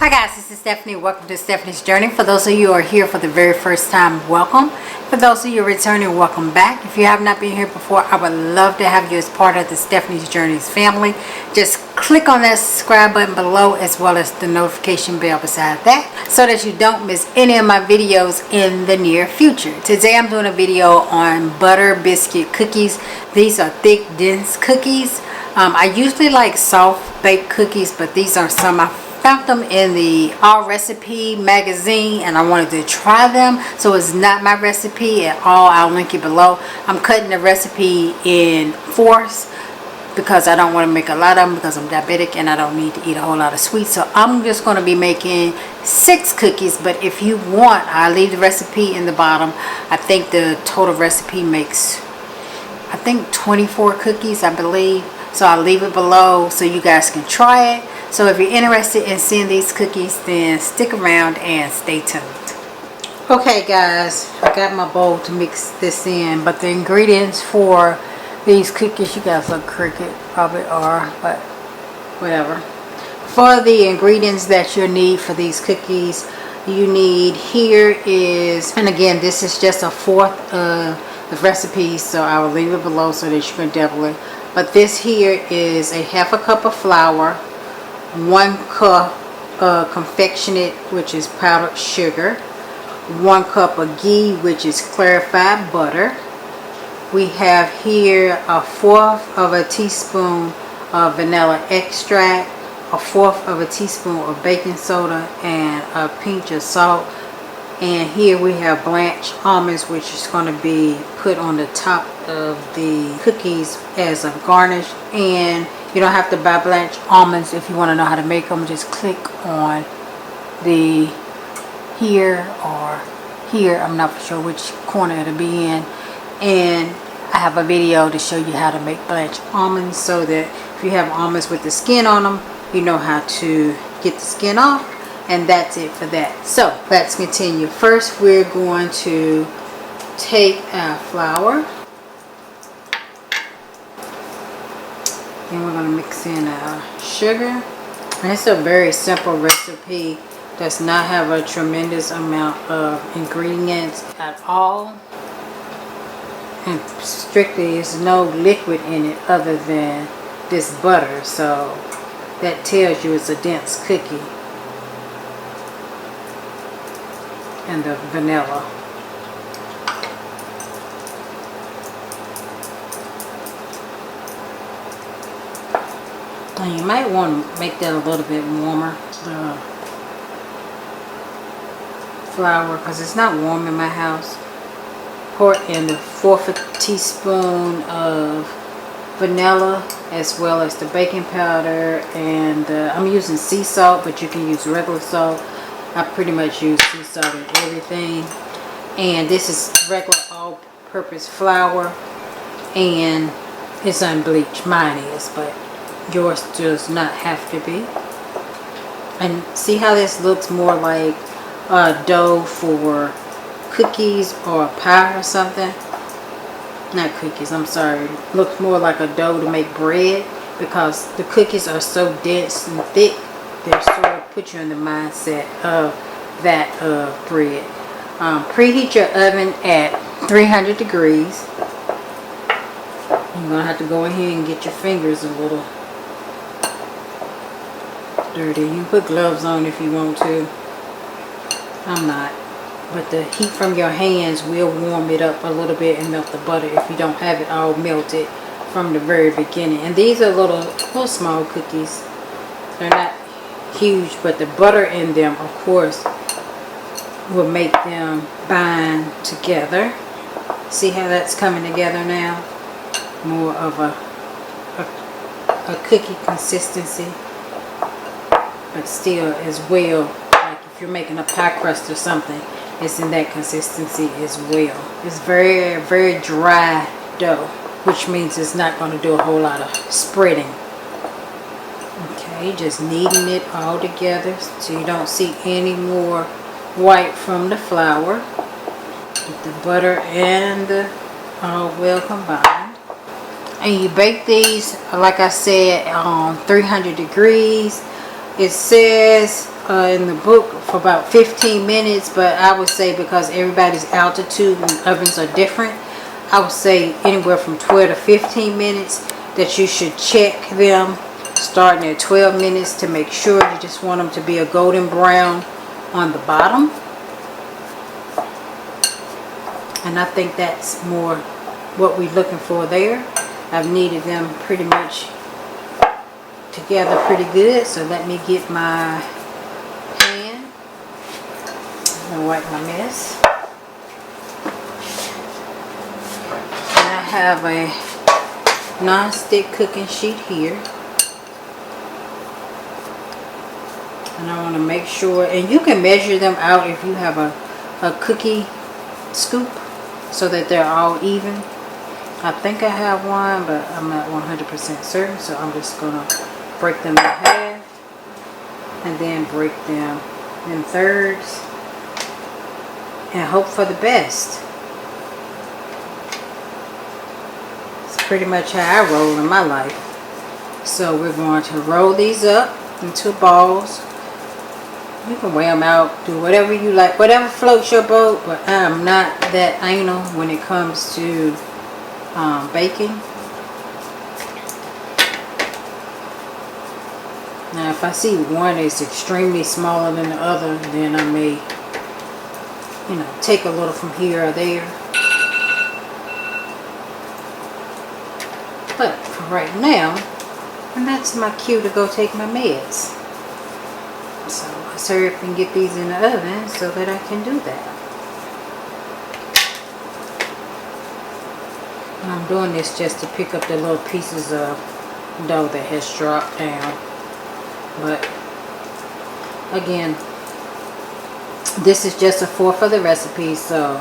Hi guys, this is Stephanie. Welcome to Stephanie's Journey. For those of you who are here for the very first time, welcome. For those of you returning, welcome back. If you have not been here before, I would love to have you as part of the Stephanie's Journeys family. Just click on that subscribe button below as well as the notification bell beside that so that you don't miss any of my videos in the near future. Today I'm doing a video on butter biscuit cookies. These are thick, dense cookies. I usually like soft baked cookies, but these are some I found them in the All Recipe magazine and I wanted to try them. So it's not my recipe at all. I'll link it below. I'm cutting the recipe in fourths because I don't want to make a lot of them because I'm diabetic and I don't need to eat a whole lot of sweets. So I'm just going to be making 6 cookies, but if you want, I'll leave the recipe in the bottom. I think the total recipe makes 24 cookies, I believe. So I'll leave it below so you guys can try it. So if you're interested in seeing these cookies, then stick around and stay tuned. Okay guys, I got my bowl to mix this in, but the ingredients for these cookies, you guys look crooked, probably are, but whatever. For the ingredients that you'll need for these cookies, you need here is, and again this is just a fourth of the recipe, so I will leave it below so that you can double it. But this here is a half a cup of flour, 1 cup of confectionate, which is powdered sugar, 1 cup of ghee, which is clarified butter. We have here 1/4 of a teaspoon of vanilla extract, 1/4 of a teaspoon of baking soda, and a pinch of salt. And here we have Blanch almonds, which is going to be put on the top of the cookies as a garnish. And you don't have to buy Blanch almonds if you want to know how to make them. Just click on the here or here, I'm not for sure which corner it'll be in, and I have a video to show you how to make Blanch almonds, so that if you have almonds with the skin on them, you know how to get the skin off. And that's it for that. So let's continue. First we're going to take our flour and we're going to mix in our sugar. And it's a very simple recipe. Does not have a tremendous amount of ingredients at all, and strictly there's no liquid in it other than this butter, so that tells you it's a dense cookie. And the vanilla. And you might want to make that a little bit warmer, the flour, because it's not warm in my house. Pour in the 1/4 teaspoon of vanilla, as well as the baking powder, and I'm using sea salt, but you can use regular salt. I pretty much use sea salt in everything. And this is regular all-purpose flour, and it's unbleached. Mine is, but yours does not have to be. And see how this looks more like a dough for cookies or a pie or something? Not cookies, I'm sorry. Looks more like a dough to make bread, because the cookies are so dense and thick. They sort of put you in the mindset of that bread. Preheat your oven at 300 degrees. You're going to have to go in here and get your fingers a little dirty. You can put gloves on if you want to. I'm not. But the heat from your hands will warm it up a little bit and melt the butter if you don't have it all melted from the very beginning. And these are little small cookies. They're not huge, but the butter in them, of course, will make them bind together. See how that's coming together now? More of a cookie consistency, but still as well, like if you're making a pie crust or something, it's in that consistency as well. It's very, very dry dough, which means it's not going to do a whole lot of spreading. Okay, just kneading it all together so you don't see any more white from the flour. With the butter and the all well combined. And you bake these, like I said, on 300 degrees. It says in the book for about 15 minutes, but I would say because everybody's altitude and ovens are different, I would say anywhere from 12 to 15 minutes that you should check them, starting at 12 minutes to make sure. You just want them to be a golden brown on the bottom. And I think that's more what we're looking for there. I've kneaded them pretty much together pretty good, so let me get my pan and wipe my mess. And I have a non-stick cooking sheet here, and I want to make sure, and you can measure them out if you have a cookie scoop so that they're all even. I think I have one, but I'm not 100% certain, so I'm just gonna break them in half and then break them in thirds and hope for the best. It's pretty much how I roll in my life. So we're going to roll these up into balls. You can weigh them out, do whatever you like, whatever floats your boat, but I'm not that anal when it comes to baking. Now if I see one is extremely smaller than the other, then I may, take a little from here or there. But for right now, and that's my cue to go take my meds. So let's hurry up and get these in the oven so that I can do that. And I'm doing this just to pick up the little pieces of dough that has dropped down. But again, this is just a fourth of the recipe, so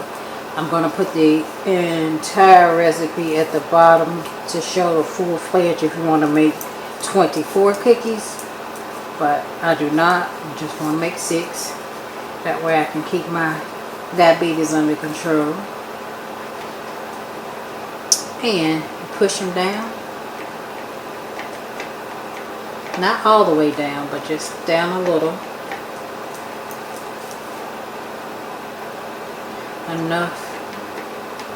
I'm going to put the entire recipe at the bottom to show the full fledged if you want to make 24 cookies. But I do not. I just want to make 6. That way I can keep my diabetes under control. And push them down. Not all the way down, but just down a little. Enough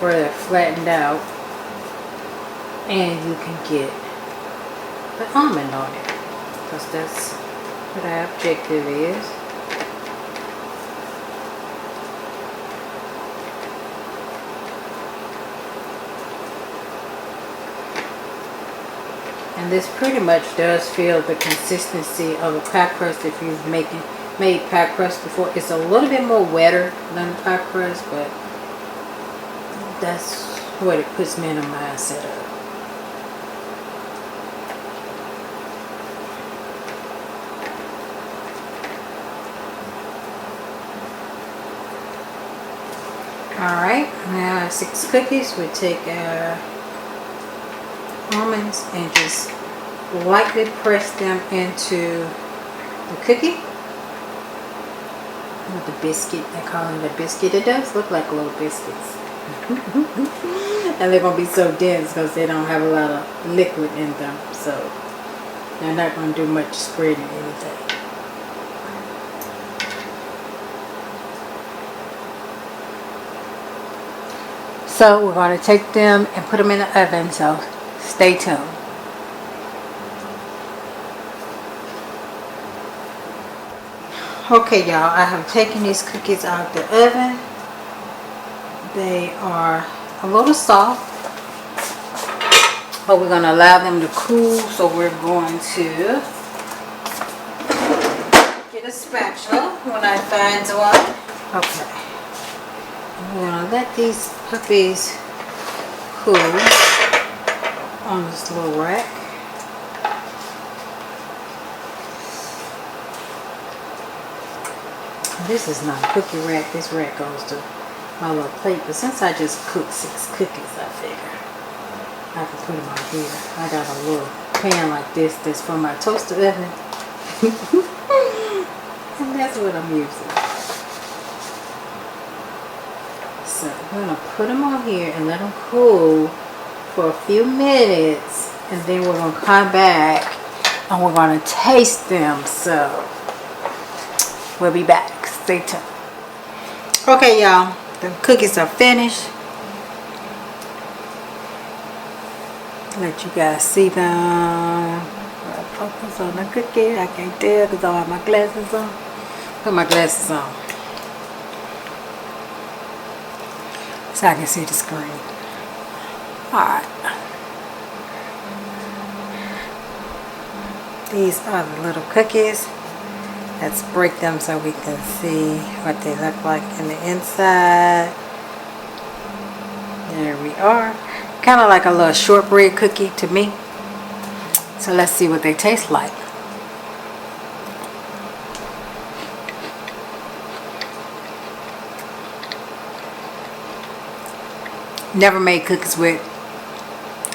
where they're flattened out. And you can get the almond on it. Because that's what our objective is. And this pretty much does feel the consistency of a pie crust if you've made pie crust before. It's a little bit more wetter than pie crust, but that's what it puts me in a mindset of. Alright, now 6 cookies. We take our almonds and just lightly press them into the cookie. With the biscuit, they call it a biscuit. It does look like little biscuits. And they're going to be so dense because they don't have a lot of liquid in them. So they're not going to do much spreading or anything. So we're going to take them and put them in the oven, so stay tuned. Okay y'all, I have taken these cookies out of the oven. They are a little soft, but we're going to allow them to cool, so we're going to get a spatula when I find one. Okay. We're going to let these puppies cool on this little rack. This is not a cookie rack. This rack goes to my little plate. But since I just cooked 6 cookies, I figure I can put them on here. I got a little pan like this that's for my toaster oven. And that's what I'm using. So we're going to put them on here and let them cool for a few minutes, and then we're going to come back and we're going to taste them. So we'll be back. Stay tuned. Okay, y'all, the cookies are finished. Let you guys see them. Focus on the cookie. I can't tell because I have my glasses on. Put my glasses on so I can see the screen. Alright. These are the little cookies. Let's break them so we can see what they look like in the inside. There we are. Kind of like a little shortbread cookie to me. So let's see what they taste like. Never made cookies with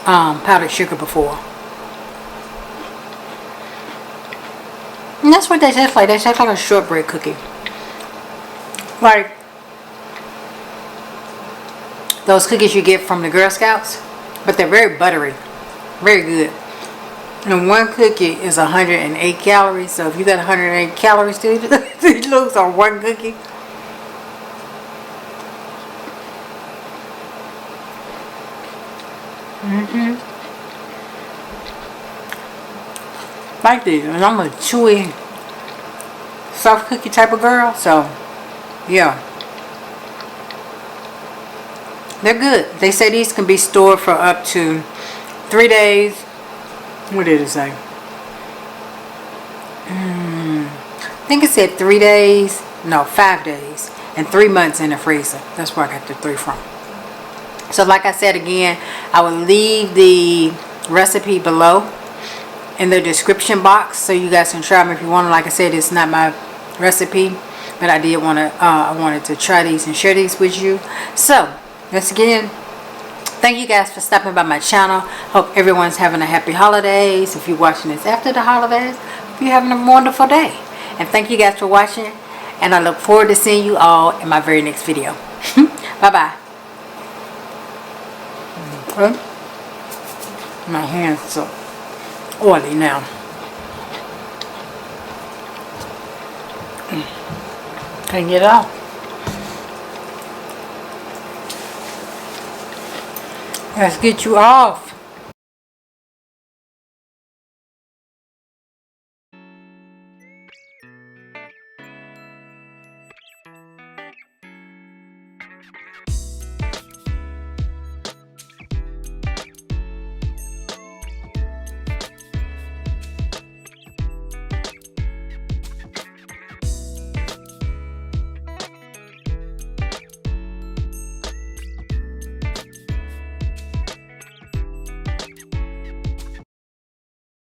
powdered sugar before. And that's what they taste like. They taste like a shortbread cookie. Like those cookies you get from the Girl Scouts. But they're very buttery. Very good. And one cookie is 108 calories. So if you got 108 calories to lose on one cookie. Like these. And I'm a chewy, soft cookie type of girl. So, yeah. They're good. They say these can be stored for up to 3 days. What did it say? I think it said 3 days. No, 5 days. And 3 months in the freezer. That's where I got the 3 from. So like I said again, I will leave the recipe below in the description box so you guys can try them if you want. Like I said, it's not my recipe, but I did want to I wanted to try these and share these with you. So once again, thank you guys for stopping by my channel. Hope everyone's having a happy holidays. If you're watching this after the holidays, hope you're having a wonderful day. And thank you guys for watching, and I look forward to seeing you all in my very next video. Bye bye. Okay. My hands are oily now. Can't get it off. Let's get you off.